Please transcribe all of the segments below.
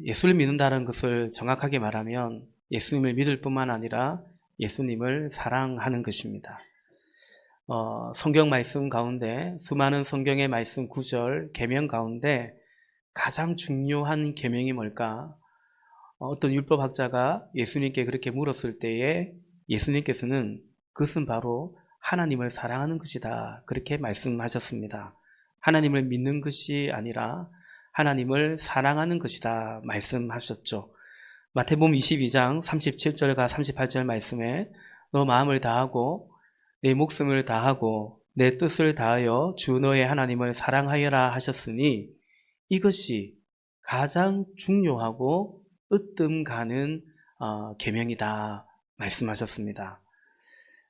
예수를 믿는다는 것을 정확하게 말하면 예수님을 믿을 뿐만 아니라 예수님을 사랑하는 것입니다. 성경 말씀 가운데 수많은 성경의 말씀 구절, 계명 가운데 가장 중요한 계명이 뭘까? 어떤 율법학자가 예수님께 그렇게 물었을 때에 예수님께서는 그것은 바로 하나님을 사랑하는 것이다, 그렇게 말씀하셨습니다. 하나님을 믿는 것이 아니라 하나님을 사랑하는 것이다 말씀하셨죠. 마태복음 22장 37절과 38절 말씀에 너 마음을 다하고 내 목숨을 다하고 내 뜻을 다하여 주 너의 하나님을 사랑하여라 하셨으니 이것이 가장 중요하고 으뜸 가는 계명이다 말씀하셨습니다.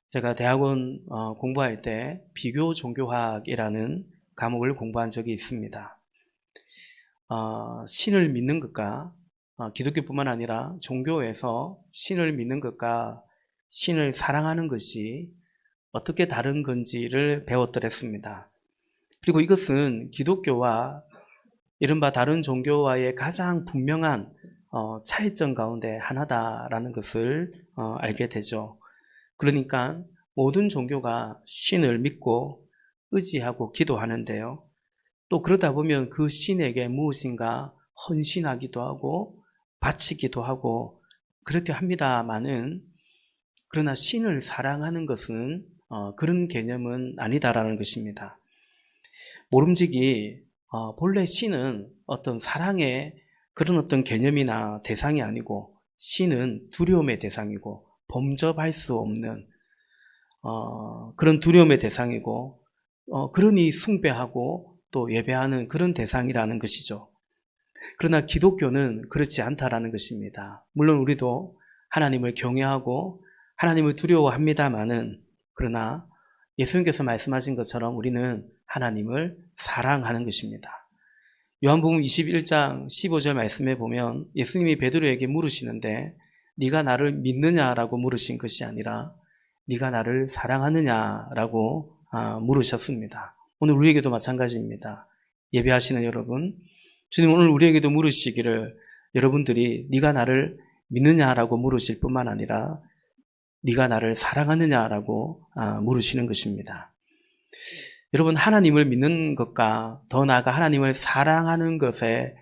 제가 대학원 공부할 때 비교 종교학이라는 과목을 공부한 적이 있습니다. 신을 믿는 것과 기독교뿐만 아니라 종교에서 신을 믿는 것과 신을 사랑하는 것이 어떻게 다른 건지를 배웠더랬습니다. 그리고 이것은 기독교와 이른바 다른 종교와의 가장 분명한 차이점 가운데 하나다라는 것을 알게 되죠. 그러니까 모든 종교가 신을 믿고 의지하고 기도하는데요. 또 그러다 보면 그 신에게 무엇인가 헌신하기도 하고 바치기도 하고 그렇게 합니다마는, 그러나 신을 사랑하는 것은 그런 개념은 아니다라는 것입니다. 모름지기 본래 신은 어떤 사랑의 그런 어떤 개념이나 대상이 아니고 신은 두려움의 대상이고 범접할 수 없는 그런 두려움의 대상이고 그러니 숭배하고 또 예배하는 그런 대상이라는 것이죠. 그러나 기독교는 그렇지 않다라는 것입니다. 물론 우리도 하나님을 경외하고 하나님을 두려워합니다마는, 그러나 예수님께서 말씀하신 것처럼 우리는 하나님을 사랑하는 것입니다. 요한복음 21장 15절 말씀에 보면 예수님이 베드로에게 물으시는데 네가 나를 믿느냐라고 물으신 것이 아니라 네가 나를 사랑하느냐라고 물으셨습니다. 오늘 우리에게도 마찬가지입니다. 예배하시는 여러분, 주님 오늘 우리에게도 물으시기를, 여러분들이 네가 나를 믿느냐라고 물으실 뿐만 아니라 네가 나를 사랑하느냐라고 물으시는 것입니다. 여러분, 하나님을 믿는 것과 더 나아가 하나님을 사랑하는 것에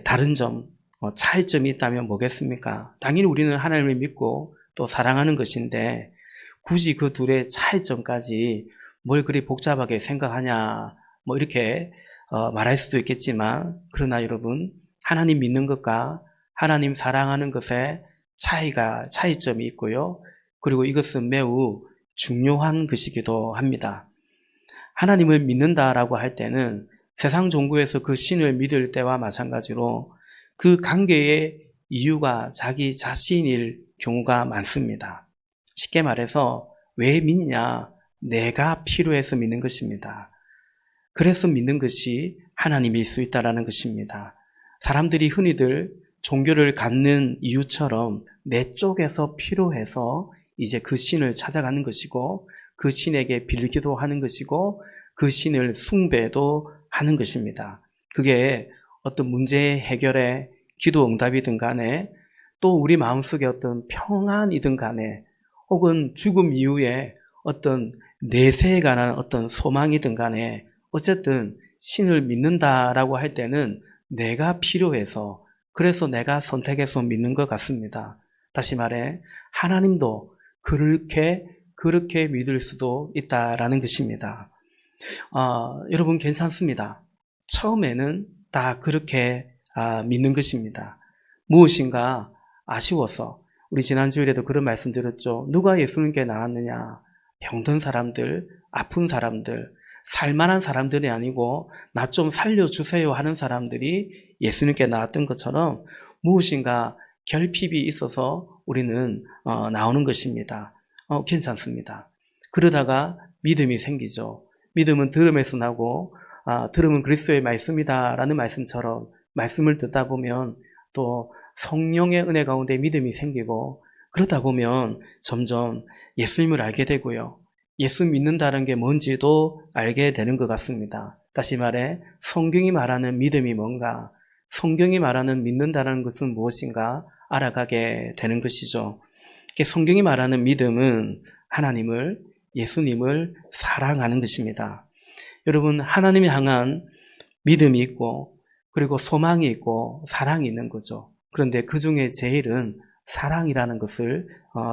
다른 점, 차이점이 있다면 뭐겠습니까? 당연히 우리는 하나님을 믿고 또 사랑하는 것인데 굳이 그 둘의 차이점까지 뭘 그리 복잡하게 생각하냐, 이렇게 말할 수도 있겠지만, 그러나 여러분, 하나님 믿는 것과 하나님 사랑하는 것에 차이점이 있고요. 그리고 이것은 매우 중요한 것이기도 합니다. 하나님을 믿는다라고 할 때는 세상 종교에서 그 신을 믿을 때와 마찬가지로 그 관계의 이유가 자기 자신일 경우가 많습니다. 쉽게 말해서 왜 믿냐? 내가 필요해서 믿는 것입니다. 그래서 믿는 것이 하나님일 수 있다는 것입니다. 사람들이 흔히들 종교를 갖는 이유처럼 내 쪽에서 필요해서 이제 그 신을 찾아가는 것이고 그 신에게 빌기도 하는 것이고 그 신을 숭배도 하는 것입니다. 그게 어떤 문제 해결에 기도 응답이든 간에 또 우리 마음속에 어떤 평안이든 간에 혹은 죽음 이후에 어떤 내세에 관한 어떤 소망이든 간에 어쨌든 신을 믿는다라고 할 때는 내가 필요해서, 그래서 내가 선택해서 믿는 것 같습니다. 다시 말해 하나님도 그렇게 믿을 수도 있다라는 것입니다. 여러분 괜찮습니다. 처음에는 다 그렇게 믿는 것입니다. 무엇인가 아쉬워서, 우리 지난주에도 그런 말씀 드렸죠. 누가 예수님께 나왔느냐? 병든 사람들, 아픈 사람들, 살만한 사람들이 아니고 나 좀 살려주세요 하는 사람들이 예수님께 나왔던 것처럼 무엇인가 결핍이 있어서 우리는 나오는 것입니다. 괜찮습니다. 그러다가 믿음이 생기죠. 믿음은 들음에서 나고 들음은 그리스도의 말씀이다라는 말씀처럼 말씀을 듣다 보면 또 성령의 은혜 가운데 믿음이 생기고, 그러다 보면 점점 예수님을 알게 되고요. 예수 믿는다는 게 뭔지도 알게 되는 것 같습니다. 다시 말해 성경이 말하는 믿음이 뭔가, 성경이 말하는 믿는다는 것은 무엇인가 알아가게 되는 것이죠. 성경이 말하는 믿음은 하나님을, 예수님을 사랑하는 것입니다. 여러분, 하나님이 향한 믿음이 있고, 그리고 소망이 있고, 사랑이 있는 거죠. 그런데 그 중에 제일은 사랑이라는 것을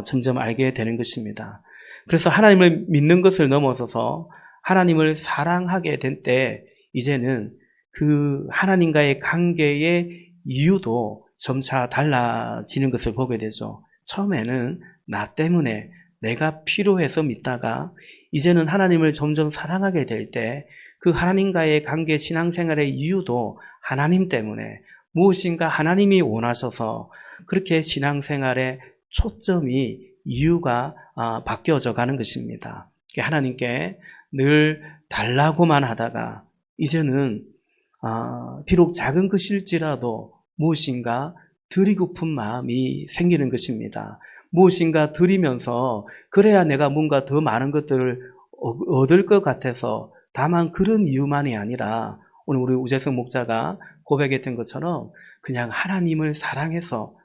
점점 알게 되는 것입니다. 그래서 하나님을 믿는 것을 넘어서서 하나님을 사랑하게 된 때, 이제는 그 하나님과의 관계의 이유도 점차 달라지는 것을 보게 되죠. 처음에는 나 때문에 내가 필요해서 믿다가 이제는 하나님을 점점 사랑하게 될 때 그 하나님과의 관계 신앙생활의 이유도 하나님 때문에 무엇인가 하나님이 원하셔서 그렇게 신앙생활의 초점이 이유가 바뀌어져 가는 것입니다. 하나님께 늘 달라고만 하다가 이제는 비록 작은 것일지라도 무엇인가 드리고픈 마음이 생기는 것입니다. 무엇인가 드리면서 그래야 내가 뭔가 더 많은 것들을 얻을 것 같아서 다만 그런 이유만이 아니라 오늘 우리 우재성 목자가 고백했던 것처럼 그냥 하나님을 사랑해서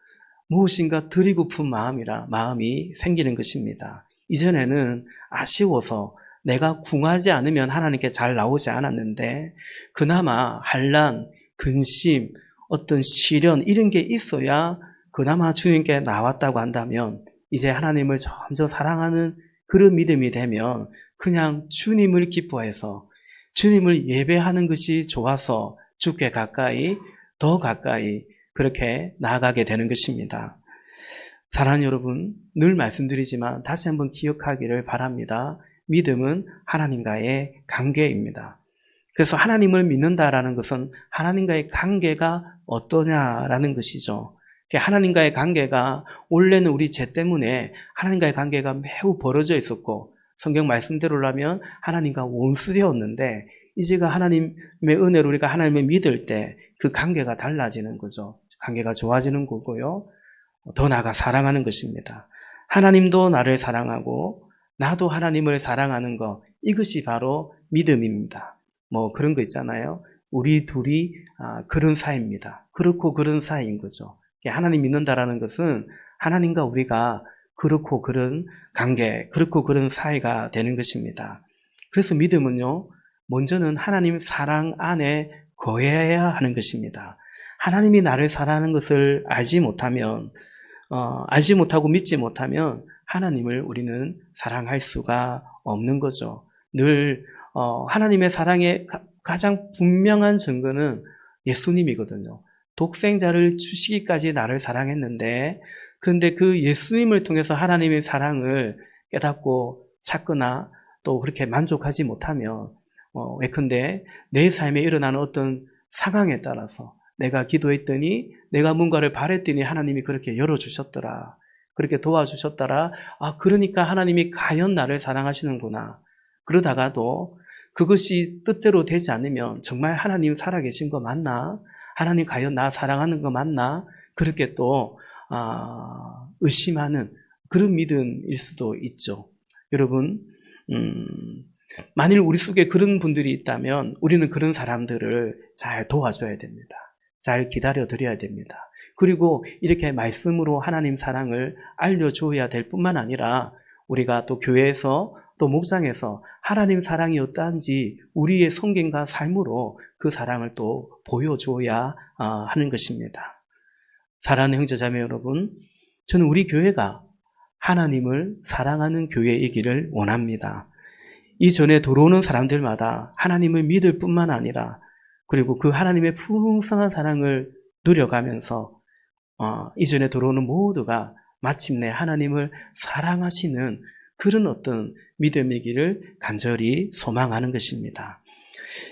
무엇인가 드리고픈 마음이 생기는 것입니다. 이전에는 아쉬워서 내가 궁하지 않으면 하나님께 잘 나오지 않았는데 그나마 환난, 근심, 어떤 시련 이런 게 있어야 그나마 주님께 나왔다고 한다면 이제 하나님을 점점 사랑하는 그런 믿음이 되면 그냥 주님을 기뻐해서 주님을 예배하는 것이 좋아서 주께 가까이 더 가까이 그렇게 나아가게 되는 것입니다. 사랑하는 여러분, 늘 말씀드리지만 다시 한번 기억하기를 바랍니다. 믿음은 하나님과의 관계입니다. 그래서 하나님을 믿는다라는 것은 하나님과의 관계가 어떠냐라는 것이죠. 하나님과의 관계가 원래는 우리 죄 때문에 하나님과의 관계가 매우 벌어져 있었고 성경 말씀대로라면 하나님과 원수되었는데 이제가 하나님의 은혜로 우리가 하나님을 믿을 때 그 관계가 달라지는 거죠. 관계가 좋아지는 거고요. 더 나아가 사랑하는 것입니다. 하나님도 나를 사랑하고 나도 하나님을 사랑하는 것, 이것이 바로 믿음입니다. 그런 거 있잖아요. 우리 둘이 그런 사이입니다. 그렇고 그런 사이인 거죠. 하나님 믿는다라는 것은 하나님과 우리가 그렇고 그런 관계, 그렇고 그런 사이가 되는 것입니다. 그래서 믿음은요, 먼저는 하나님 사랑 안에 거해야 하는 것입니다. 하나님이 나를 사랑하는 것을 알지 못하고 믿지 못하면 하나님을 우리는 사랑할 수가 없는 거죠. 늘 하나님의 사랑의 가장 분명한 증거는 예수님이거든요. 독생자를 주시기까지 나를 사랑했는데 그런데 그 예수님을 통해서 하나님의 사랑을 깨닫고 찾거나 또 그렇게 만족하지 못하면 예컨대 내 삶에 일어나는 어떤 상황에 따라서 내가 기도했더니 내가 뭔가를 바랬더니 하나님이 그렇게 열어주셨더라. 그렇게 도와주셨더라. 그러니까 하나님이 과연 나를 사랑하시는구나. 그러다가도 그것이 뜻대로 되지 않으면 정말 하나님 살아계신 거 맞나? 하나님 과연 나 사랑하는 거 맞나? 그렇게 또 의심하는 그런 믿음일 수도 있죠. 여러분, 만일 우리 속에 그런 분들이 있다면 우리는 그런 사람들을 잘 도와줘야 됩니다. 잘 기다려드려야 됩니다. 그리고 이렇게 말씀으로 하나님 사랑을 알려줘야 될 뿐만 아니라 우리가 또 교회에서 또 목장에서 하나님 사랑이 어떠한지 우리의 성경과 삶으로 그 사랑을 또 보여줘야 하는 것입니다. 사랑하는 형제자매 여러분, 저는 우리 교회가 하나님을 사랑하는 교회이기를 원합니다. 이전에 들어오는 사람들마다 하나님을 믿을 뿐만 아니라 그리고 그 하나님의 풍성한 사랑을 누려가면서 이전에 들어오는 모두가 마침내 하나님을 사랑하시는 그런 어떤 믿음이기를 간절히 소망하는 것입니다.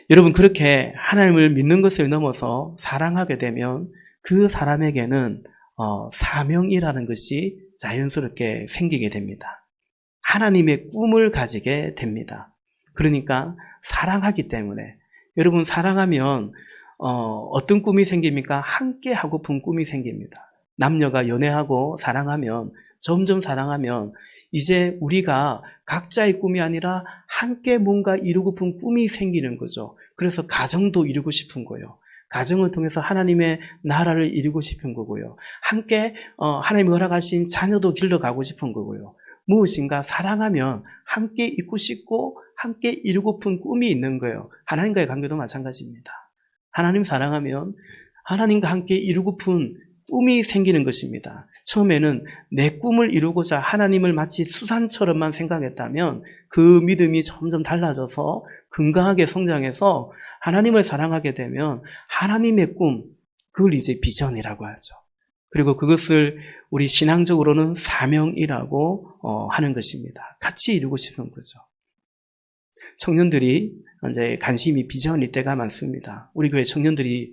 여러분, 그렇게 하나님을 믿는 것을 넘어서 사랑하게 되면 그 사람에게는 사명이라는 것이 자연스럽게 생기게 됩니다. 하나님의 꿈을 가지게 됩니다. 그러니까 사랑하기 때문에 여러분, 사랑하면 어떤 꿈이 생깁니까? 함께 하고픈 꿈이 생깁니다. 남녀가 연애하고 사랑하면 점점 사랑하면 이제 우리가 각자의 꿈이 아니라 함께 뭔가 이루고픈 꿈이 생기는 거죠. 그래서 가정도 이루고 싶은 거예요. 가정을 통해서 하나님의 나라를 이루고 싶은 거고요. 함께 하나님이 허락하신 자녀도 길러가고 싶은 거고요. 무엇인가 사랑하면 함께 있고 싶고 함께 이루고픈 꿈이 있는 거예요. 하나님과의 관계도 마찬가지입니다. 하나님 사랑하면 하나님과 함께 이루고픈 꿈이 생기는 것입니다. 처음에는 내 꿈을 이루고자 하나님을 마치 수단처럼만 생각했다면 그 믿음이 점점 달라져서 건강하게 성장해서 하나님을 사랑하게 되면 하나님의 꿈, 그걸 이제 비전이라고 하죠. 그리고 그것을 우리 신앙적으로는 사명이라고 하는 것입니다. 같이 이루고 싶은 거죠. 청년들이 이제 관심이 비전일 때가 많습니다. 우리 교회 청년들이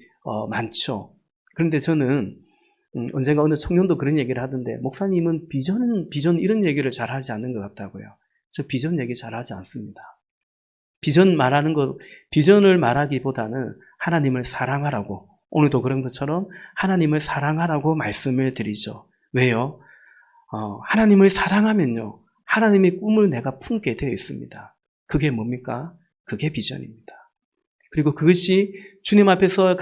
많죠. 그런데 저는 언젠가 어느 청년도 그런 얘기를 하던데, 목사님은 비전 이런 얘기를 잘 하지 않는 것 같다고요. 저 비전 얘기 잘 하지 않습니다. 비전을 말하기보다는 하나님을 사랑하라고, 오늘도 그런 것처럼 하나님을 사랑하라고 말씀을 드리죠. 왜요? 하나님을 사랑하면요, 하나님의 꿈을 내가 품게 되어 있습니다. 그게 뭡니까? 그게 비전입니다. 그리고 그것이 주님 앞에서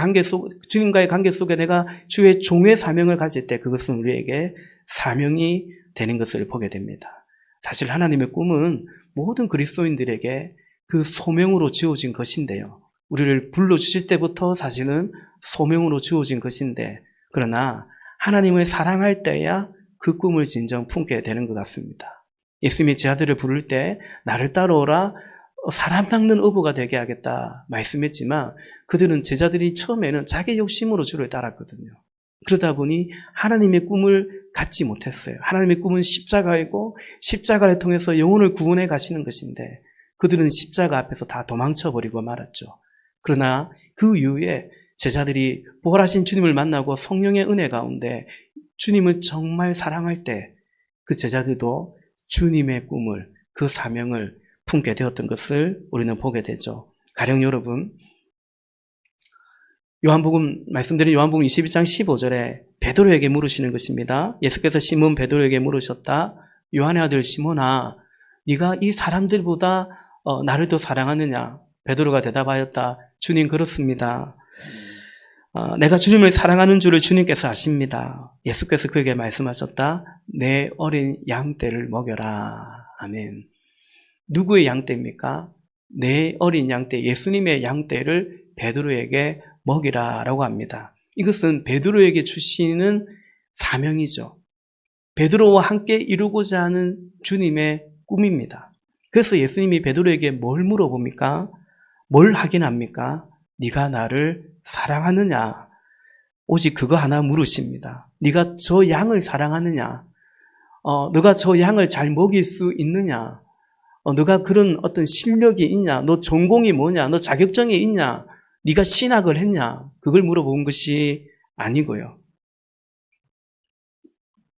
주님과의 관계 속에 내가 주의 종의 사명을 가질 때 그것은 우리에게 사명이 되는 것을 보게 됩니다. 사실 하나님의 꿈은 모든 그리스도인들에게 그 소명으로 주어진 것인데요. 우리를 불러주실 때부터 사실은 소명으로 주어진 것인데, 그러나 하나님을 사랑할 때야 그 꿈을 진정 품게 되는 것 같습니다. 예수님의 제자들을 부를 때 나를 따라오라, 사람 닦는 어부가 되게 하겠다 말씀했지만, 그들은 제자들이 처음에는 자기 욕심으로 주를 따랐거든요. 그러다 보니 하나님의 꿈을 갖지 못했어요. 하나님의 꿈은 십자가이고 십자가를 통해서 영혼을 구원해 가시는 것인데, 그들은 십자가 앞에서 다 도망쳐버리고 말았죠. 그러나 그 이후에 제자들이 부활하신 주님을 만나고 성령의 은혜 가운데 주님을 정말 사랑할 때 그 제자들도 주님의 꿈을, 그 사명을 품게 되었던 것을 우리는 보게 되죠. 가령 여러분, 말씀드린 요한복음 21장 15절에 베드로에게 물으시는 것입니다. 예수께서 시몬 베드로에게 물으셨다. 요한의 아들 시몬아, 네가 이 사람들보다 나를 더 사랑하느냐? 베드로가 대답하였다. 주님, 그렇습니다. 내가 주님을 사랑하는 줄을 주님께서 아십니다. 예수께서 그에게 말씀하셨다. 내 어린 양떼를 먹여라. 아멘. 누구의 양떼입니까? 내 어린 양떼, 예수님의 양떼를 베드로에게 먹이라라고 합니다. 이것은 베드로에게 주시는 사명이죠. 베드로와 함께 이루고자 하는 주님의 꿈입니다. 그래서 예수님이 베드로에게 뭘 물어봅니까? 뭘 확인합니까? 네가 나를 사랑하느냐? 오직 그거 하나 물으십니다. 네가 저 양을 사랑하느냐? 너가 저 양을 잘 먹일 수 있느냐? 너가 그런 어떤 실력이 있냐? 너 전공이 뭐냐? 너 자격증이 있냐? 네가 신학을 했냐? 그걸 물어본 것이 아니고요.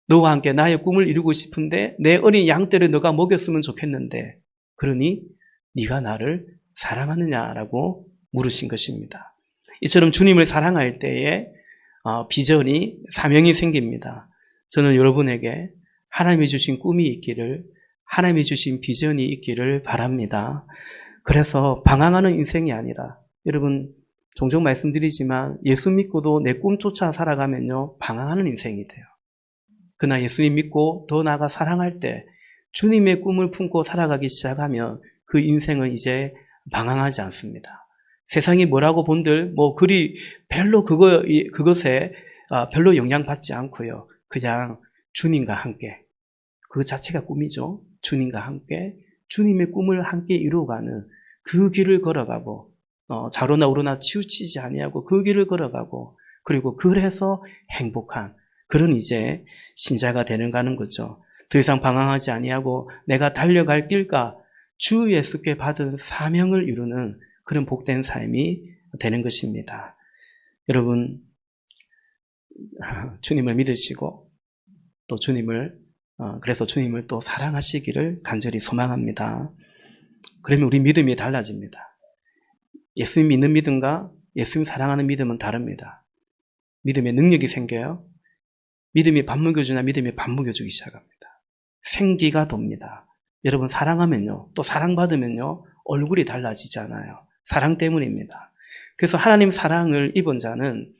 너와 함께 나의 꿈을 이루고 싶은데 내 어린 양떼를 너가 먹였으면 좋겠는데, 그러니 네가 나를 사랑하느냐라고 물으신 것입니다. 이처럼 주님을 사랑할 때에 비전이, 사명이 생깁니다. 저는 여러분에게 하나님이 주신 꿈이 있기를, 하나님이 주신 비전이 있기를 바랍니다. 그래서 방황하는 인생이 아니라, 여러분 종종 말씀드리지만 예수 믿고도 내 꿈 쫓아 살아가면요, 방황하는 인생이 돼요. 그러나 예수님 믿고 더 나아가 사랑할 때 주님의 꿈을 품고 살아가기 시작하면 그 인생은 이제 방황하지 않습니다. 세상이 뭐라고 본들 그리 별로 그것에 별로 영향받지 않고요. 그냥 주님과 함께, 그 자체가 꿈이죠. 주님과 함께 주님의 꿈을 함께 이루어가는 그 길을 걸어가고, 좌로나 우로나 치우치지 아니하고 그 길을 걸어가고, 그리고 그래서 행복한 그런 이제 신자가 되는가는 거죠. 더 이상 방황하지 아니하고 내가 달려갈 길과 주 예수께 받은 사명을 이루는 그런 복된 삶이 되는 것입니다. 여러분, 주님을 믿으시고 또 그래서 주님을 또 사랑하시기를 간절히 소망합니다. 그러면 우리 믿음이 달라집니다. 예수님 믿는 믿음과 예수님 사랑하는 믿음은 다릅니다. 믿음의 능력이 생겨요. 믿음이 밥 먹여주나 믿음이 밥 먹여주기 시작합니다. 생기가 돕니다. 여러분, 사랑하면요, 또 사랑받으면요, 얼굴이 달라지잖아요. 사랑 때문입니다. 그래서 하나님 사랑을 입은 자는,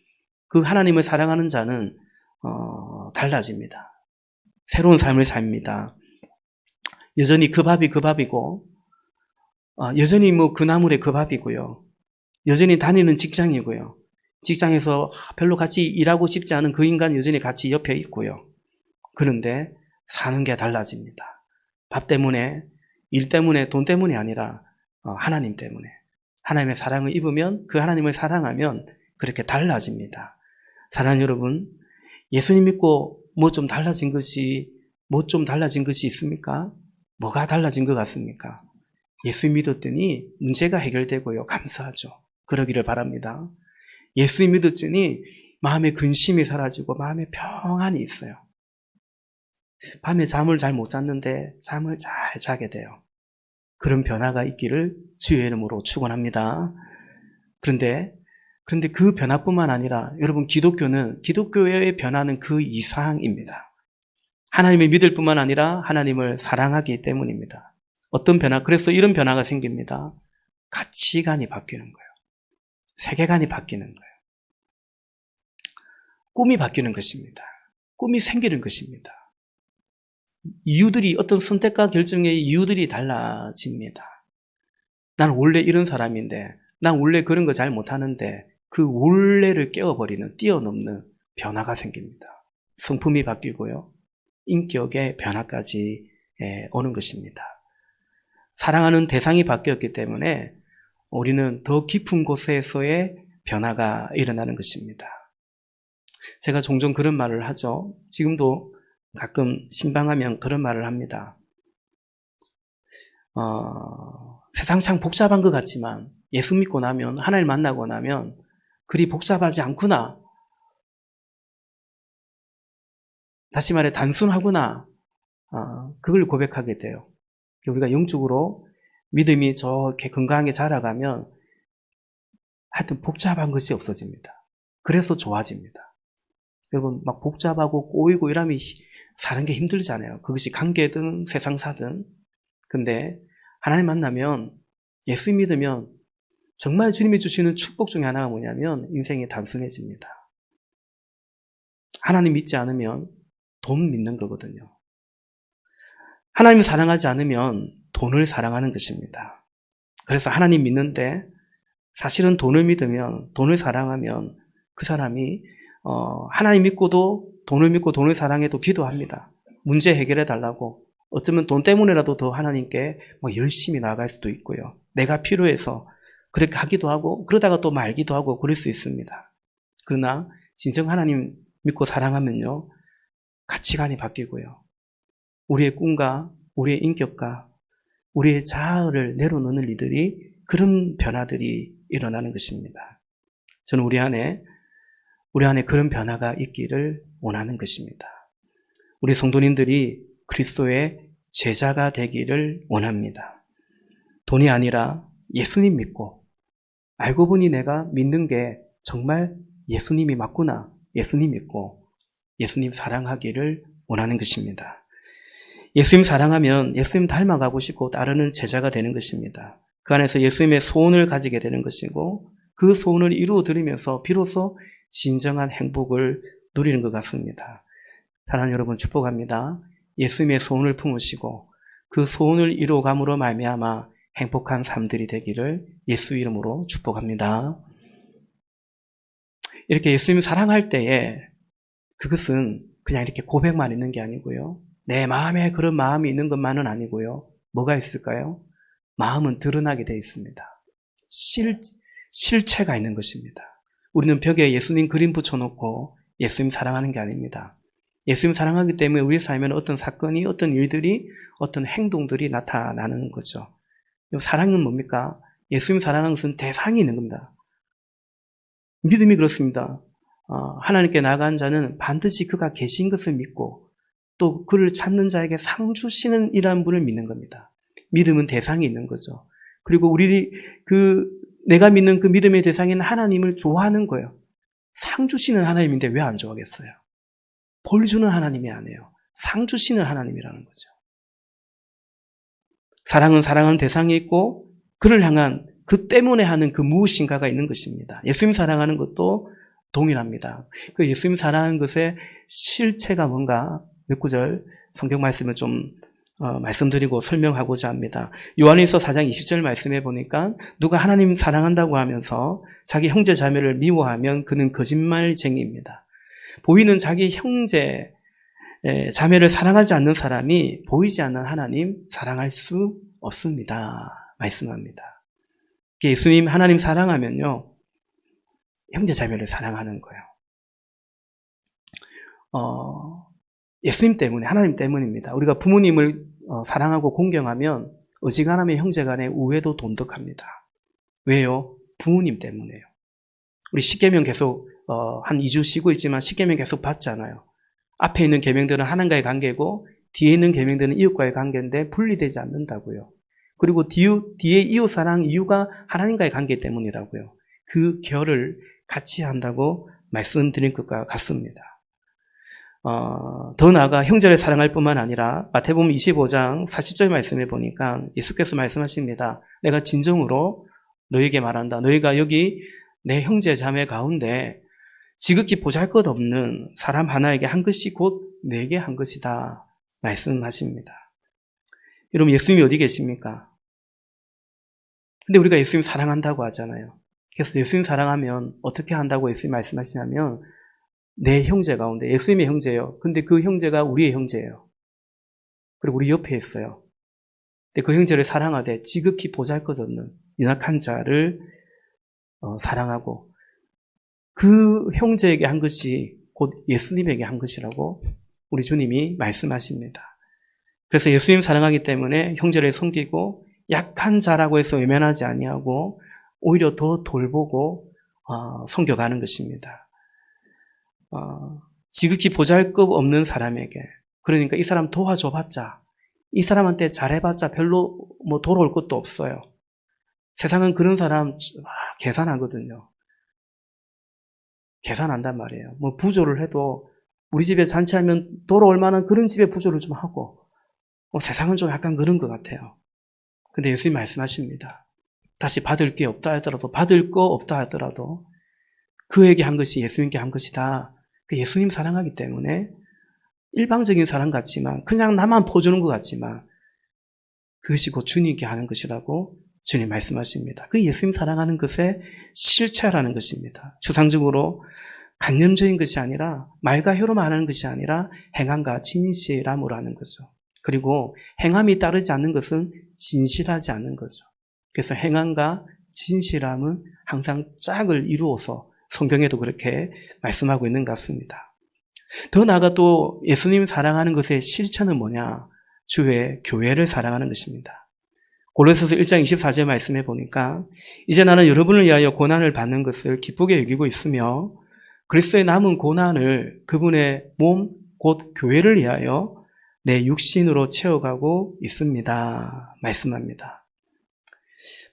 그 하나님을 사랑하는 자는 달라집니다. 새로운 삶을 삽니다. 여전히 그 밥이 그 밥이고, 여전히 뭐 그 나물에 그 밥이고요. 여전히 다니는 직장이고요. 직장에서 별로 같이 일하고 싶지 않은 그 인간 여전히 같이 옆에 있고요. 그런데 사는 게 달라집니다. 밥 때문에, 일 때문에, 돈 때문이 아니라 하나님 때문에. 하나님의 사랑을 입으면, 그 하나님을 사랑하면 그렇게 달라집니다. 사랑하는 여러분, 예수님 믿고 뭐 좀 달라진 것이 있습니까? 뭐가 달라진 것 같습니까? 예수 믿었더니 문제가 해결되고요. 감사하죠. 그러기를 바랍니다. 예수 믿었더니 마음의 근심이 사라지고 마음의 평안이 있어요. 밤에 잠을 잘 못 잤는데 잠을 잘 자게 돼요. 그런 변화가 있기를 주의 이름으로 축원합니다. 그런데 그 변화뿐만 아니라 여러분, 기독교의 변화는 그 이상입니다. 하나님을 믿을 뿐만 아니라 하나님을 사랑하기 때문입니다. 어떤 변화? 그래서 이런 변화가 생깁니다. 가치관이 바뀌는 거예요. 세계관이 바뀌는 거예요. 꿈이 바뀌는 것입니다. 꿈이 생기는 것입니다. 어떤 선택과 결정의 이유들이 달라집니다. 난 원래 이런 사람인데, 난 원래 그런 거 잘 못하는데, 그 원래를 깨워버리는, 뛰어넘는 변화가 생깁니다. 성품이 바뀌고요. 인격의 변화까지 오는 것입니다. 사랑하는 대상이 바뀌었기 때문에 우리는 더 깊은 곳에서의 변화가 일어나는 것입니다. 제가 종종 그런 말을 하죠. 지금도 가끔 신방하면 그런 말을 합니다. 세상 참 복잡한 것 같지만 예수 믿고 나면, 하나님 만나고 나면 그리 복잡하지 않구나. 다시 말해 단순하구나. 그걸 고백하게 돼요. 우리가 영적으로 믿음이 저렇게 건강하게 자라가면 하여튼 복잡한 것이 없어집니다. 그래서 좋아집니다. 여러분, 막 복잡하고 꼬이고 이러면 사는 게 힘들잖아요. 그것이 관계든 세상사든. 근데 하나님 만나면, 예수 믿으면 정말 주님이 주시는 축복 중에 하나가 뭐냐면 인생이 단순해집니다. 하나님 믿지 않으면 돈 믿는 거거든요. 하나님을 사랑하지 않으면 돈을 사랑하는 것입니다. 그래서 하나님 믿는데 사실은 돈을 믿으면, 돈을 사랑하면 그 사람이 하나님 믿고도 돈을 믿고 돈을 사랑해도 기도합니다. 문제 해결해 달라고. 어쩌면 돈 때문에라도 더 하나님께 열심히 나아갈 수도 있고요. 내가 필요해서 그렇게 하기도 하고, 그러다가 또 말기도 하고 그럴 수 있습니다. 그러나 진정 하나님 믿고 사랑하면요, 가치관이 바뀌고요. 우리의 꿈과 우리의 인격과 우리의 자아를 내려놓는 이들이, 그런 변화들이 일어나는 것입니다. 저는 우리 안에 그런 변화가 있기를 원하는 것입니다. 우리 성도님들이 그리스도의 제자가 되기를 원합니다. 돈이 아니라 예수님 믿고, 알고 보니 내가 믿는 게 정말 예수님이 맞구나. 예수님 믿고 예수님 사랑하기를 원하는 것입니다. 예수님 사랑하면 예수님 닮아가고 싶고 따르는 제자가 되는 것입니다. 그 안에서 예수님의 소원을 가지게 되는 것이고, 그 소원을 이루어드리면서 비로소 진정한 행복을 누리는 것 같습니다. 사랑하는 여러분, 축복합니다. 예수님의 소원을 품으시고 그 소원을 이루어감으로 말미암아 행복한 삶들이 되기를 예수 이름으로 축복합니다. 이렇게 예수님을 사랑할 때에 그것은 그냥 이렇게 고백만 있는 게 아니고요. 내 마음에 그런 마음이 있는 것만은 아니고요. 뭐가 있을까요? 마음은 드러나게 되어 있습니다. 실체가 있는 것입니다. 우리는 벽에 예수님 그림 붙여놓고 예수님 사랑하는 게 아닙니다. 예수님 사랑하기 때문에 우리 삶에는 어떤 사건이, 어떤 일들이, 어떤 행동들이 나타나는 거죠. 사랑은 뭡니까? 예수님 사랑하는 것은 대상이 있는 겁니다. 믿음이 그렇습니다. 하나님께 나아간 자는 반드시 그가 계신 것을 믿고 또 그를 찾는 자에게 상 주시는 이라는 분을 믿는 겁니다. 믿음은 대상이 있는 거죠. 그리고 내가 믿는 그 믿음의 대상인 하나님을 좋아하는 거예요. 상 주시는 하나님인데 왜 안 좋아하겠어요? 벌 주는 하나님이 아니에요. 상 주시는 하나님이라는 거죠. 사랑은 대상이 있고 그를 향한 그 때문에 하는 그 무엇인가가 있는 것입니다. 예수님 사랑하는 것도 동일합니다. 그 예수님 사랑하는 것의 실체가 뭔가 몇 구절 성경 말씀을 좀 말씀드리고 설명하고자 합니다. 요한일서 4장 20절 말씀해 보니까 누가 하나님 사랑한다고 하면서 자기 형제 자매를 미워하면 그는 거짓말쟁이입니다. 보이는 자기 형제 자매를 사랑하지 않는 사람이 보이지 않는 하나님 사랑할 수 없습니다. 말씀합니다. 예수님 하나님 사랑하면요, 형제 자매를 사랑하는 거예요. 예수님 때문에, 하나님 때문입니다. 우리가 부모님을 사랑하고 공경하면 어지간하면 형제 간의 우애도 돈독합니다. 왜요? 부모님 때문에요. 우리 십계명 계속 한 2주 쉬고 있지만 십계명 계속 받잖아요. 앞에 있는 계명들은 하나님과의 관계고 뒤에 있는 계명들은 이웃과의 관계인데 분리되지 않는다고요. 그리고 뒤에 이웃 사랑 이유가 하나님과의 관계 때문이라고요. 그 결을 같이 한다고 말씀드린 것과 같습니다. 더 나아가 형제를 사랑할 뿐만 아니라 마태복음 25장 40절 말씀해 보니까 예수께서 말씀하십니다. 내가 진정으로 너에게 말한다. 너희가 여기 내 형제 자매 가운데 지극히 보잘것없는 사람 하나에게 한 것이 곧 내게 한 것이다 말씀하십니다. 여러분, 예수님이 어디 계십니까? 근데 우리가 예수님 사랑한다고 하잖아요. 그래서 예수님 사랑하면 어떻게 한다고 예수님 말씀하시냐면 내 형제 가운데, 예수님의 형제예요. 근데 그 형제가 우리의 형제예요. 그리고 우리 옆에 있어요. 근데 그 형제를 사랑하되 지극히 보잘것없는 연약한 자를 사랑하고 그 형제에게 한 것이 곧 예수님에게 한 것이라고 우리 주님이 말씀하십니다. 그래서 예수님 사랑하기 때문에 형제를 섬기고 약한 자라고 해서 외면하지 아니하고 오히려 더 돌보고 섬겨가는 것입니다. 지극히 보잘것없는 사람에게, 그러니까 이 사람 도와줘봤자, 이 사람한테 잘해봤자 별로 돌아올 것도 없어요. 세상은 그런 사람 계산하거든요. 계산한단 말이에요. 부조를 해도 우리 집에 잔치하면 돌아올 만한 그런 집에 부조를 좀 하고, 세상은 좀 약간 그런 것 같아요. 근데 예수님 말씀하십니다. 다시 받을 게 없다 하더라도, 받을 거 없다 하더라도 그에게 한 것이 예수님께 한 것이다. 예수님 사랑하기 때문에 일방적인 사랑 같지만, 그냥 나만 퍼주는 것 같지만 그것이 곧 주님께 하는 것이라고 주님 말씀하십니다. 그 예수님 사랑하는 것의 실체라는 것입니다. 추상적으로 관념적인 것이 아니라, 말과 혀로만 하는 것이 아니라 행함과 진실함으로 하는 거죠. 그리고 행함이 따르지 않는 것은 진실하지 않는 거죠. 그래서 행함과 진실함은 항상 짝을 이루어서 성경에도 그렇게 말씀하고 있는 것 같습니다. 더 나아가 또 예수님 사랑하는 것의 실천은 뭐냐? 주의 교회를 사랑하는 것입니다. 골로새서 1장 24절 말씀해 보니까 이제 나는 여러분을 위하여 고난을 받는 것을 기쁘게 여기고 있으며 그리스도의 남은 고난을 그분의 몸 곧 교회를 위하여 내 육신으로 채워가고 있습니다. 말씀합니다.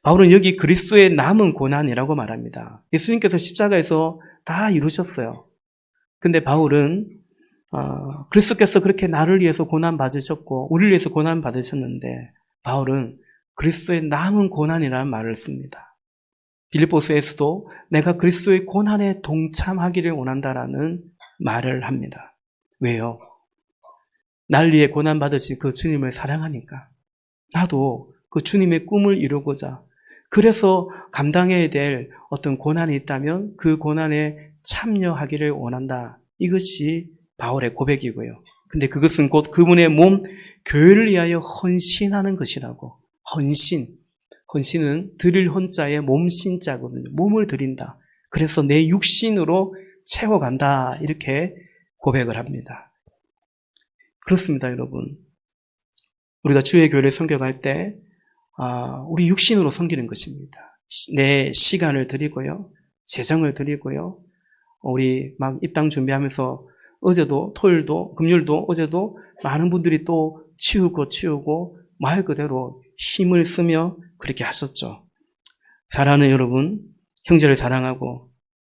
바울은 여기 그리스도의 남은 고난이라고 말합니다. 예수님께서 십자가에서 다 이루셨어요. 근데 바울은 그리스도께서 그렇게 나를 위해서 고난 받으셨고 우리를 위해서 고난 받으셨는데 바울은 그리스도의 남은 고난이라는 말을 씁니다. 빌립보서에서도 내가 그리스도의 고난에 동참하기를 원한다라는 말을 합니다. 왜요? 날 위해 고난 받으신 그 주님을 사랑하니까. 나도 그 주님의 꿈을 이루고자, 그래서 감당해야 될 어떤 고난이 있다면 그 고난에 참여하기를 원한다. 이것이 바울의 고백이고요. 근데 그것은 곧 그분의 몸, 교회를 위하여 헌신하는 것이라고. 헌신은 드릴 헌자의 몸신자거든요. 몸을 드린다. 그래서 내 육신으로 채워간다. 이렇게 고백을 합니다. 그렇습니다, 여러분. 우리가 주의 교회를 섬겨갈 때 우리 육신으로 섬기는 것입니다. 내 시간을 드리고요. 재정을 드리고요. 우리 막 입당 준비하면서 어제도, 토요일도, 금요일도, 어제도 많은 분들이 또 치우고 말 그대로 힘을 쓰며 그렇게 하셨죠. 사랑하는 여러분, 형제를 사랑하고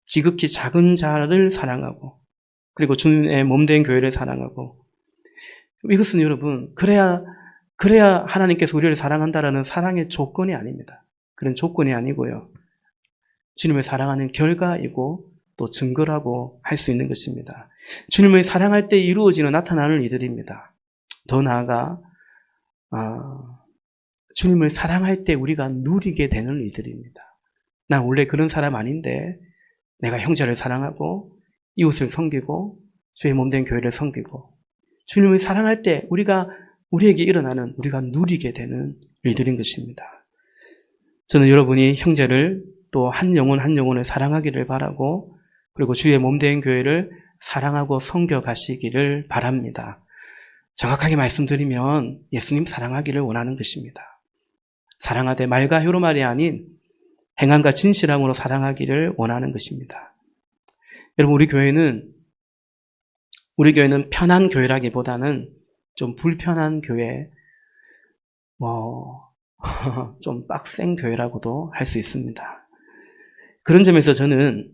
지극히 작은 자를 사랑하고 그리고 주님의 몸된 교회를 사랑하고, 이것은 여러분 그래야 하나님께서 우리를 사랑한다라는 사랑의 조건이 아닙니다. 그런 조건이 아니고요. 주님을 사랑하는 결과이고 또 증거라고 할 수 있는 것입니다. 주님을 사랑할 때 이루어지는 나타나는 일들입니다. 더 나아가 주님을 사랑할 때 우리가 누리게 되는 일들입니다. 난 원래 그런 사람 아닌데 내가 형제를 사랑하고 이웃을 섬기고 주의 몸된 교회를 섬기고 주님을 사랑할 때 우리에게 일어나는 우리가 누리게 되는 일들인 것입니다. 저는 여러분이 형제를 또 한 영혼 한 영혼을 사랑하기를 바라고 그리고 주의 몸된 교회를 사랑하고 섬겨 가시기를 바랍니다. 정확하게 말씀드리면 예수님 사랑하기를 원하는 것입니다. 사랑하되 말과 혀로 말이 아닌 행함과 진실함으로 사랑하기를 원하는 것입니다. 여러분 우리 교회는 편한 교회라기보다는 좀 불편한 교회, 좀 빡센 교회라고도 할 수 있습니다. 그런 점에서 저는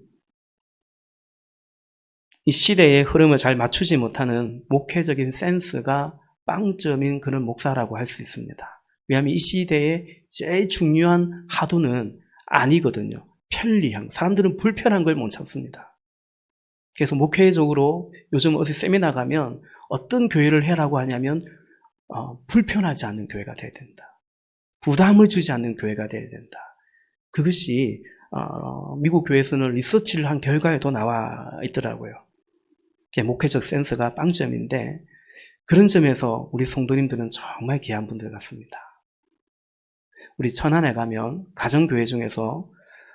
이 시대의 흐름을 잘 맞추지 못하는 목회적인 센스가 빵점인 그런 목사라고 할 수 있습니다. 왜냐하면 이 시대의 제일 중요한 하도는 아니거든요. 편리함. 사람들은 불편한 걸 못 참습니다. 그래서 목회적으로 요즘 어디 세미나 가면 어떤 교회를 해라고 하냐면 불편하지 않는 교회가 돼야 된다. 부담을 주지 않는 교회가 돼야 된다. 그것이 미국 교회에서는 리서치를 한 결과에도 나와 있더라고요. 목회적 센스가 빵점인데 그런 점에서 우리 성도님들은 정말 귀한 분들 같습니다. 우리 천안에 가면 가정교회 중에서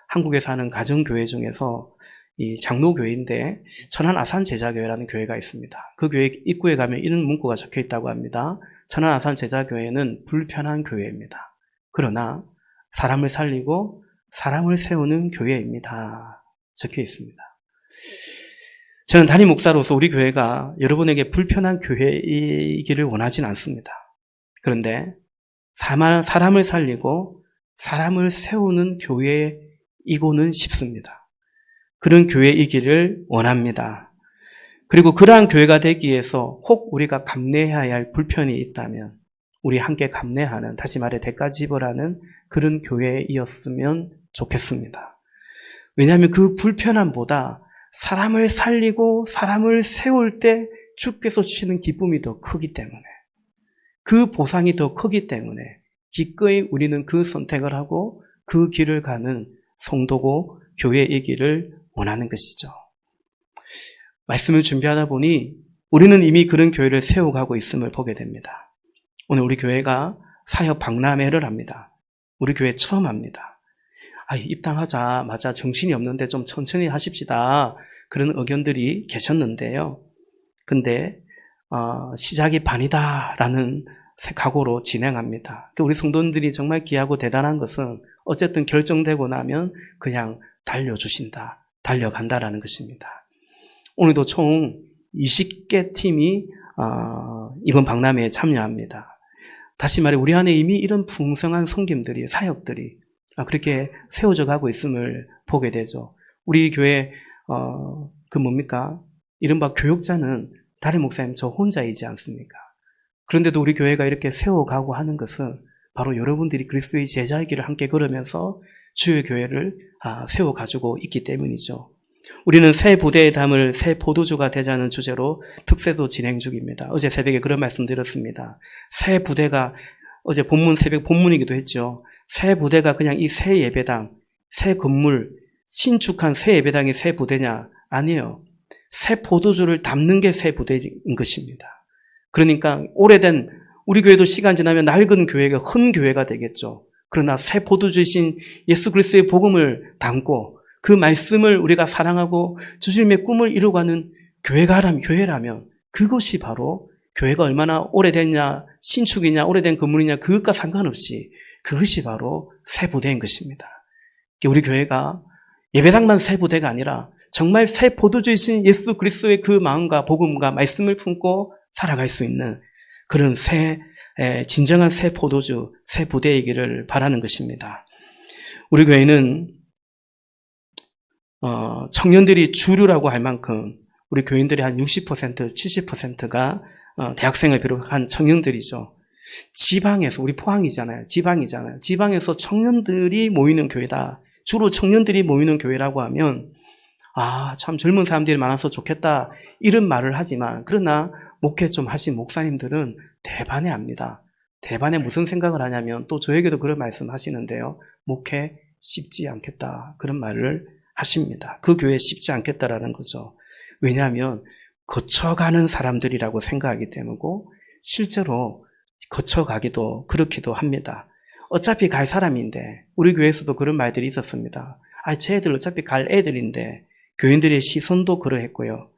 한국에 사는 가정교회 중에서 이 장로교회인데 천안 아산 제자교회라는 교회가 있습니다. 그 교회 입구에 가면 이런 문구가 적혀 있다고 합니다. 천안 아산 제자교회는 불편한 교회입니다. 그러나 사람을 살리고 사람을 세우는 교회입니다. 적혀 있습니다. 저는 담임 목사로서 우리 교회가 여러분에게 불편한 교회이기를 원하진 않습니다. 그런데 사람을 살리고 사람을 세우는 교회이고는 싶습니다. 그런 교회이기를 원합니다. 그리고 그러한 교회가 되기 위해서 혹 우리가 감내해야 할 불편이 있다면 우리 함께 감내하는, 다시 말해 대가 지불하는 그런 교회이었으면 좋겠습니다. 왜냐하면 그 불편함보다 사람을 살리고 사람을 세울 때 주께서 주시는 기쁨이 더 크기 때문에, 그 보상이 더 크기 때문에 기꺼이 우리는 그 선택을 하고 그 길을 가는 성도고 교회이기를 원하는 것이죠. 말씀을 준비하다 보니 우리는 이미 그런 교회를 세워가고 있음을 보게 됩니다. 오늘 우리 교회가 사역 박람회를 합니다. 우리 교회 처음 합니다. 입당하자마자 정신이 없는데 좀 천천히 하십시다. 그런 의견들이 계셨는데요. 근데 시작이 반이다라는 각오로 진행합니다. 우리 성도님들이 정말 귀하고 대단한 것은 어쨌든 결정되고 나면 그냥 달려주신다, 달려간다라는 것입니다. 오늘도 총 20개 팀이 이번 박람회에 참여합니다. 다시 말해 우리 안에 이미 이런 풍성한 섬김들이, 사역들이 그렇게 세워져 가고 있음을 보게 되죠. 우리 교회 이른바 교육자는 담임 목사님 저 혼자이지 않습니까? 그런데도 우리 교회가 이렇게 세워가고 하는 것은 바로 여러분들이 그리스도의 제자의 길을 함께 걸으면서 주의 교회를 세워가지고 있기 때문이죠. 우리는 새 부대에 담을 새 포도주가 되자는 주제로 특세도 진행 중입니다. 어제 새벽에 그런 말씀 드렸습니다. 새 부대가, 어제 새벽 본문이기도 했죠. 새 부대가 그냥 이 새 예배당, 새 건물, 신축한 새 예배당이 새 부대냐? 아니에요. 새 포도주를 담는 게 새 부대인 것입니다. 그러니까 오래된, 우리 교회도 시간 지나면 낡은 교회가 흔 교회가 되겠죠. 그러나 새 포도주이신 예수 그리스도의 복음을 담고 그 말씀을 우리가 사랑하고 주님의 꿈을 이루어가는 교회라면 그것이 바로 교회가 얼마나 오래됐냐, 신축이냐, 오래된 건물이냐, 그것과 상관없이 그것이 바로 새 부대인 것입니다. 우리 교회가 예배당만 새 부대가 아니라 정말 새 포도주이신 예수 그리스도의 그 마음과 복음과 말씀을 품고 살아갈 수 있는 그런 진정한 새 포도주, 새 부대이기를 바라는 것입니다. 우리 교회는 청년들이 주류라고 할 만큼 우리 교인들이 한 60%, 70%가 대학생을 비롯한 청년들이죠. 지방에서, 우리 포항이잖아요. 지방이잖아요. 지방에서 청년들이 모이는 교회다. 주로 청년들이 모이는 교회라고 하면 참 젊은 사람들이 많아서 좋겠다 이런 말을 하지만, 그러나 목회 좀 하신 목사님들은 대반해합니다. 대반에 무슨 생각을 하냐면, 또 저에게도 그런 말씀 하시는데요. 목회 쉽지 않겠다 그런 말을 하십니다. 그 교회 쉽지 않겠다라는 거죠. 왜냐하면 거쳐가는 사람들이라고 생각하기 때문이고, 실제로 거쳐가기도 그렇기도 합니다. 어차피 갈 사람인데, 우리 교회에서도 그런 말들이 있었습니다. 쟤들 어차피 갈 애들인데, 교인들의 시선도 그러했고요.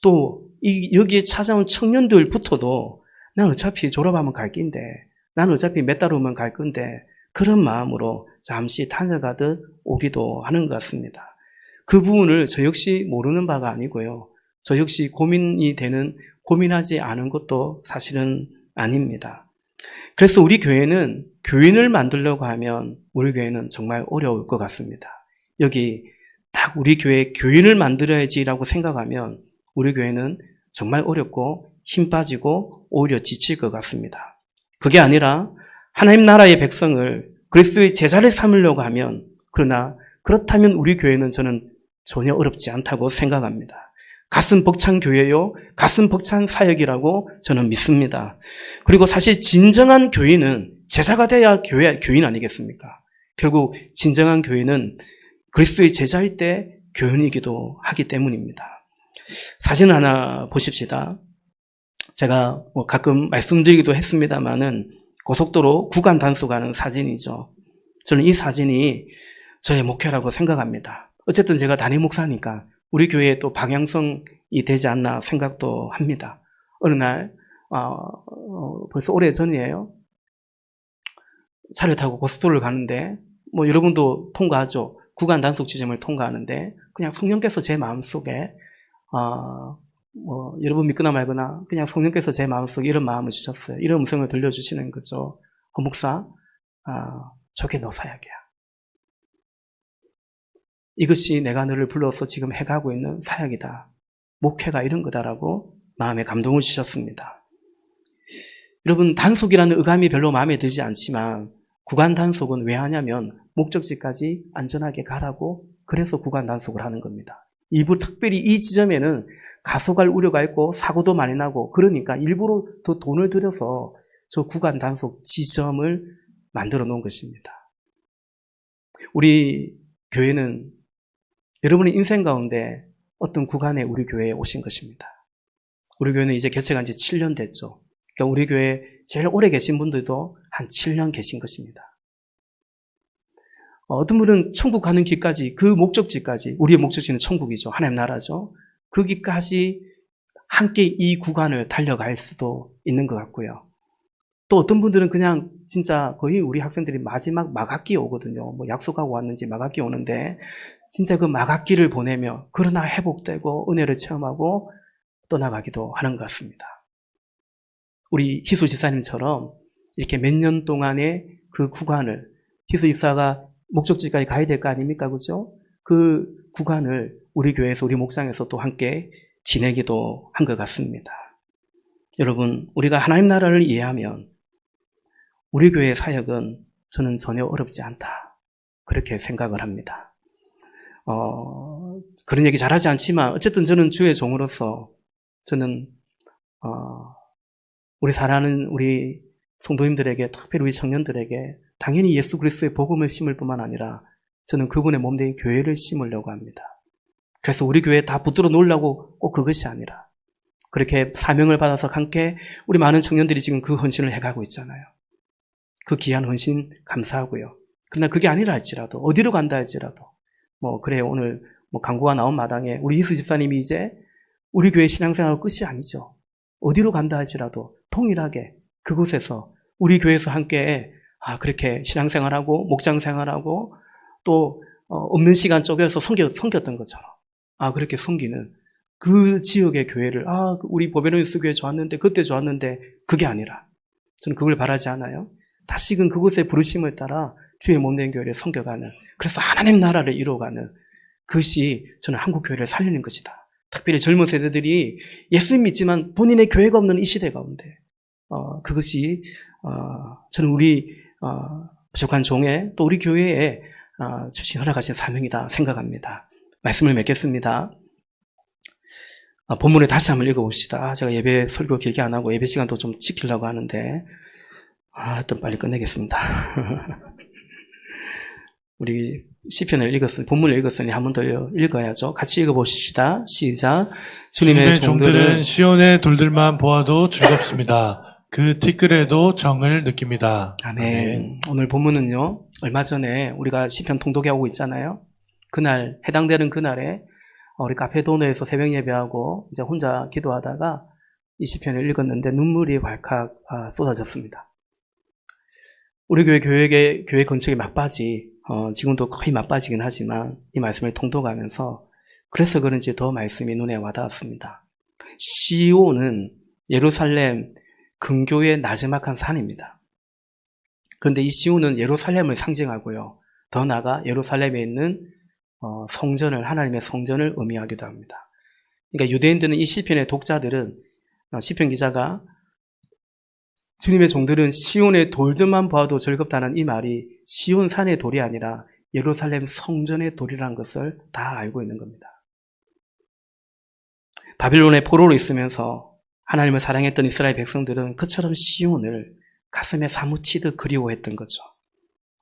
또 여기에 찾아온 청년들부터도 난 어차피 졸업하면 갈 낀데, 난 어차피 몇 달 후면 갈 건데, 그런 마음으로 잠시 다녀가듯 오기도 하는 것 같습니다. 그 부분을 저 역시 모르는 바가 아니고요. 저 역시 고민하지 않은 것도 사실은 아닙니다. 그래서 우리 교회는 교인을 만들려고 하면 우리 교회는 정말 어려울 것 같습니다. 여기 딱 우리 교회 교인을 만들어야지라고 생각하면 우리 교회는 정말 어렵고 힘 빠지고 오히려 지칠 것 같습니다. 그게 아니라 하나님 나라의 백성을 그리스도의 제자를 삼으려고 하면, 그렇다면 우리 교회는 저는 전혀 어렵지 않다고 생각합니다. 가슴 벅찬 교회요, 가슴 벅찬 사역이라고 저는 믿습니다. 그리고 사실 진정한 교인은 제자가 돼야 교인 아니겠습니까? 결국 진정한 교인은 그리스도의 제자일 때 교인이기도 하기 때문입니다. 사진 하나 보십시다. 제가 가끔 말씀드리기도 했습니다만은 고속도로 구간 단속하는 사진이죠. 저는 이 사진이 저의 목표라고 생각합니다. 어쨌든 제가 담임 목사니까 우리 교회에 또 방향성이 되지 않나 생각도 합니다. 어느 날 벌써 오래전이에요. 차를 타고 고속도로를 가는데, 여러분도 통과하죠. 구간 단속 지점을 통과하는데 그냥 성령께서 제 마음속에 여러분 믿거나 말거나 그냥 성령께서 제 마음속에 이런 마음을 주셨어요. 이런 음성을 들려주시는 거죠. 목사, 저게 너 사역이야. 이것이 내가 너를 불러서 지금 해가고 있는 사역이다. 목회가 이런 거다라고 마음에 감동을 주셨습니다. 여러분, 단속이라는 의감이 별로 마음에 들지 않지만 구간 단속은 왜 하냐면 목적지까지 안전하게 가라고, 그래서 구간 단속을 하는 겁니다. 일부 특별히 이 지점에는 가속할 우려가 있고 사고도 많이 나고, 그러니까 일부러 더 돈을 들여서 저 구간 단속 지점을 만들어 놓은 것입니다. 우리 교회는 여러분의 인생 가운데 어떤 구간에 우리 교회에 오신 것입니다. 우리 교회는 이제 개척한 지 7년 됐죠. 그러니까 우리 교회에 제일 오래 계신 분들도 한 7년 계신 것입니다. 어떤 분은 천국 가는 길까지, 그 목적지까지, 우리의 목적지는 천국이죠. 하나님 나라죠. 거기까지 함께 이 구간을 달려갈 수도 있는 것 같고요. 또 어떤 분들은 그냥 진짜 거의 우리 학생들이 마지막 막학기에 오거든요. 약속하고 왔는지 막학기에 오는데 진짜 그 막학기를 보내며 그러나 회복되고 은혜를 체험하고 떠나가기도 하는 것 같습니다. 우리 희수 집사님처럼 이렇게 몇 년 동안의 그 구간을, 희수 집사가 목적지까지 가야 될 거 아닙니까? 그죠? 그 구간을 우리 교회에서, 우리 목장에서 또 함께 지내기도 한 것 같습니다. 여러분, 우리가 하나님 나라를 이해하면 우리 교회의 사역은 저는 전혀 어렵지 않다, 그렇게 생각을 합니다. 그런 얘기 잘하지 않지만 어쨌든 저는 주의 종으로서 저는 우리 사랑하는 우리 성도님들에게, 특별히 우리 청년들에게 당연히 예수 그리스도의 복음을 심을 뿐만 아니라 저는 그분의 몸된 교회를 심으려고 합니다. 그래서 우리 교회에 다 붙들어 놓으려고 꼭 그것이 아니라, 그렇게 사명을 받아서 함께 우리 많은 청년들이 지금 그 헌신을 해가고 있잖아요. 그 귀한 헌신 감사하고요. 그러나 그게 아니라 할지라도, 어디로 간다 할지라도, 그래 오늘 광고가 나온 마당에 우리 희수 집사님이 이제 우리 교회 신앙생활 끝이 아니죠. 어디로 간다 할지라도 통일하게 그곳에서, 우리 교회에서 함께 그렇게 신앙생활하고 목장생활하고 또 없는 시간 쪼개서 섬겼던 것처럼 그렇게 섬기는 그 지역의 교회를, 우리 보베노이스 교회 좋았는데, 그때 좋았는데, 그게 아니라 저는 그걸 바라지 않아요. 다시금 그곳의 부르심을 따라 주의 몸된 교회를 섬겨가는, 그래서 하나님 나라를 이루어가는, 그것이 저는 한국 교회를 살리는 것이다. 특별히 젊은 세대들이 예수님 믿지만 본인의 교회가 없는 이 시대 가운데 그것이 저는 우리 부족한 종에 또 우리 교회에 주신 허락하신 사명이다 생각합니다. 말씀을 맺겠습니다. 본문을 다시 한번 읽어봅시다. 제가 예배 설교 길게 안 하고 예배 시간도 좀 지키려고 하는데 또 빨리 끝내겠습니다. 우리 시편을 읽었으니 본문을 읽었으니 한 번 더 읽어야죠. 같이 읽어보시다. 시작. 주님의 종들은 시온의 돌들만 보아도 즐겁습니다. 그 티끌에도 정을 느낍니다. 아멘. 오늘 본문은요, 얼마 전에 우리가 시편 통독하고 있잖아요. 그날 해당되는 그날에 우리 카페도너에서 새벽 예배하고 이제 혼자 기도하다가 이 시편을 읽었는데 눈물이 왈칵 쏟아졌습니다. 우리 교회 건축이 막바지, 지금도 거의 막바지긴 하지만 이 말씀을 통독하면서 그래서 그런지 더 말씀이 눈에 와닿았습니다. 시온은 예루살렘 근교의 나지막한 산입니다. 그런데 이 시온은 예루살렘을 상징하고요. 더 나아가 예루살렘에 있는 성전을, 하나님의 성전을 의미하기도 합니다. 그러니까 유대인들은 이 시편의 독자들은 시편 기자가 주님의 종들은 시온의 돌들만 보아도 즐겁다는 이 말이 시온 산의 돌이 아니라 예루살렘 성전의 돌이라는 것을 다 알고 있는 겁니다. 바빌론의 포로로 있으면서 하나님을 사랑했던 이스라엘 백성들은 그처럼 시온을 가슴에 사무치듯 그리워했던 거죠.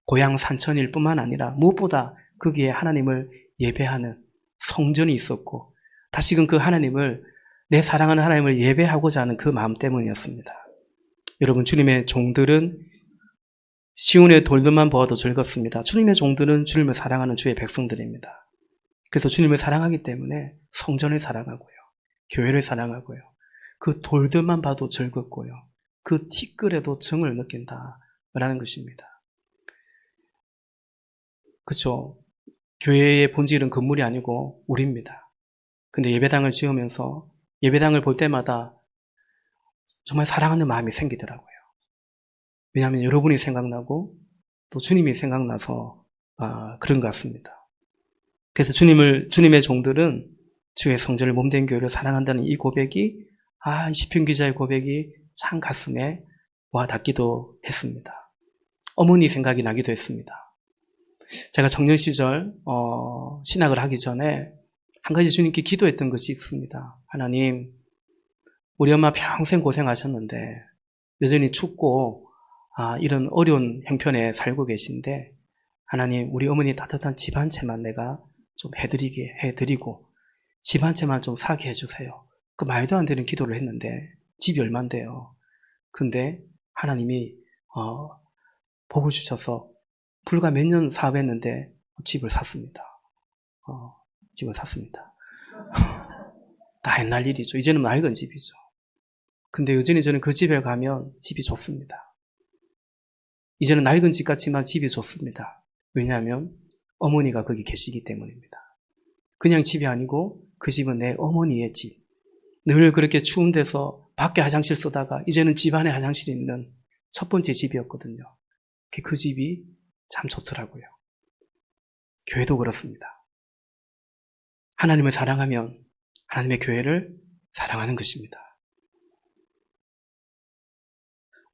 고향 산천일 뿐만 아니라 무엇보다 거기에 하나님을 예배하는 성전이 있었고 다시금 그 하나님을, 내 사랑하는 하나님을 예배하고자 하는 그 마음 때문이었습니다. 여러분, 주님의 종들은 시온의 돌들만 보아도 즐겁습니다. 주님의 종들은 주님을 사랑하는 주의 백성들입니다. 그래서 주님을 사랑하기 때문에 성전을 사랑하고요, 교회를 사랑하고요, 그 돌들만 봐도 즐겁고요, 그 티끌에도 정을 느낀다라는 것입니다. 그렇죠? 교회의 본질은 건물이 아니고 우리입니다. 근데 예배당을 지으면서 예배당을 볼 때마다 정말 사랑하는 마음이 생기더라고요. 왜냐하면 여러분이 생각나고 또 주님이 생각나서 그런 것 같습니다. 그래서 주님의 종들은 주의 성전을 몸된 교회를 사랑한다는 이 고백이, 이 시편 기자의 고백이 참 가슴에 와 닿기도 했습니다. 어머니 생각이 나기도 했습니다. 제가 청년 시절 신학을 하기 전에 한 가지 주님께 기도했던 것이 있습니다. 하나님, 우리 엄마 평생 고생하셨는데 여전히 춥고 이런 어려운 형편에 살고 계신데 하나님, 우리 어머니 따뜻한 집 한 채만 내가 좀 해드리고 집 한 채만 좀 사게 해주세요. 그 말도 안 되는 기도를 했는데 집이 얼만데요. 근데 하나님이 복을 주셔서 불과 몇 년 사업했는데 집을 샀습니다. 집을 샀습니다. 다 옛날 일이죠. 이제는 낡은 집이죠. 근데 여전히 저는 그 집에 가면 집이 좋습니다. 이제는 낡은 집 같지만 집이 좋습니다. 왜냐하면 어머니가 거기 계시기 때문입니다. 그냥 집이 아니고 그 집은 내 어머니의 집. 늘 그렇게 추운 데서 밖에 화장실 쓰다가 이제는 집 안에 화장실이 있는 첫 번째 집이었거든요. 그 집이 참 좋더라고요. 교회도 그렇습니다. 하나님을 사랑하면 하나님의 교회를 사랑하는 것입니다.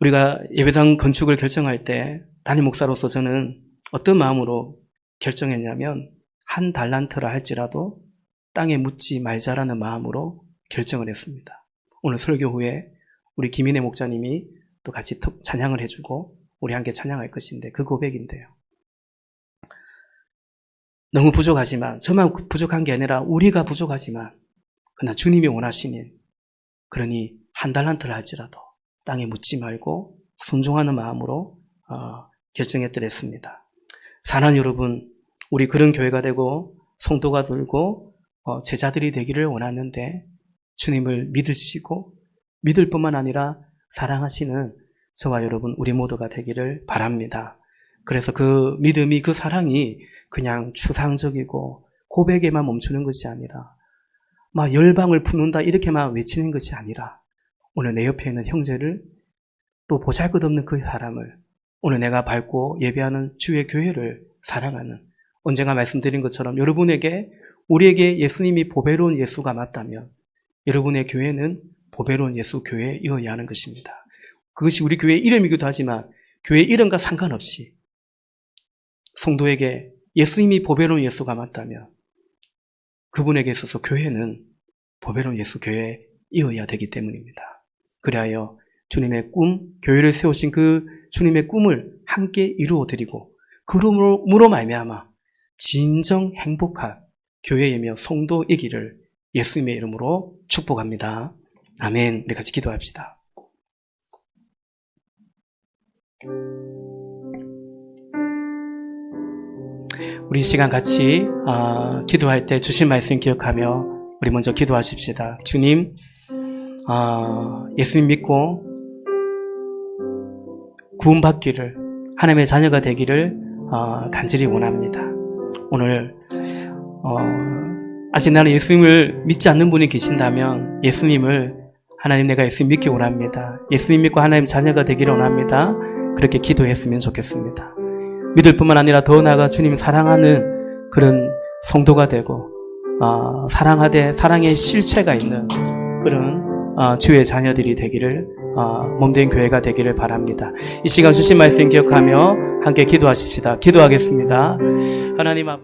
우리가 예배당 건축을 결정할 때 담임 목사로서 저는 어떤 마음으로 결정했냐면 한 달란트라 할지라도 땅에 묻지 말자라는 마음으로 결정을 했습니다. 오늘 설교 후에 우리 김인혜 목사님이 또 같이 찬양을 해주고 우리 함께 찬양할 것인데 그 고백인데요. 너무 부족하지만, 저만 부족한 게 아니라 우리가 부족하지만 그러나 주님이 원하시니, 그러니 한 달란트를 할지라도 땅에 묻지 말고 순종하는 마음으로 결정했더랬습니다. 사랑하는 여러분, 우리 그런 교회가 되고 성도가 되고 제자들이 되기를 원하는데 주님을 믿으시고 믿을 뿐만 아니라 사랑하시는 저와 여러분, 우리 모두가 되기를 바랍니다. 그래서 그 믿음이, 그 사랑이 그냥 추상적이고 고백에만 멈추는 것이 아니라 막 열방을 품는다 이렇게만 외치는 것이 아니라 오늘 내 옆에 있는 형제를, 또 보잘것없는 그 사람을, 오늘 내가 밟고 예배하는 주의 교회를 사랑하는, 언젠가 말씀드린 것처럼 여러분에게, 우리에게 예수님이 보배로운 예수가 맞다면 여러분의 교회는 보배로운 예수 교회이어야 하는 것입니다. 그것이 우리 교회의 이름이기도 하지만 교회 이름과 상관없이 성도에게 예수님이 보배로운 예수가 맞다면 그분에게 있어서 교회는 보배로운 예수 교회이어야 되기 때문입니다. 그리하여 주님의 꿈, 교회를 세우신 그 주님의 꿈을 함께 이루어드리고 그러므로 말미암아 진정 행복한 교회이며 성도이기를 예수님의 이름으로 축복합니다. 아멘. 우리 같이 기도합시다. 우리 이 시간 같이 기도할 때 주신 말씀 기억하며 우리 먼저 기도하십시다. 주님, 예수님 믿고 구원받기를, 하나님의 자녀가 되기를 간절히 원합니다. 오늘 아직 나는 예수님을 믿지 않는 분이 계신다면 예수님을, 하나님 내가 예수님 믿기 원합니다. 예수님 믿고 하나님 자녀가 되기를 원합니다. 그렇게 기도했으면 좋겠습니다. 믿을 뿐만 아니라 더 나아가 주님 사랑하는 그런 성도가 되고 사랑하되 사랑의 실체가 있는 그런 주의 자녀들이 되기를, 몸된 교회가 되기를 바랍니다. 이 시간 주신 말씀 기억하며 함께 기도하십시다. 기도하겠습니다. 하나님 아버지,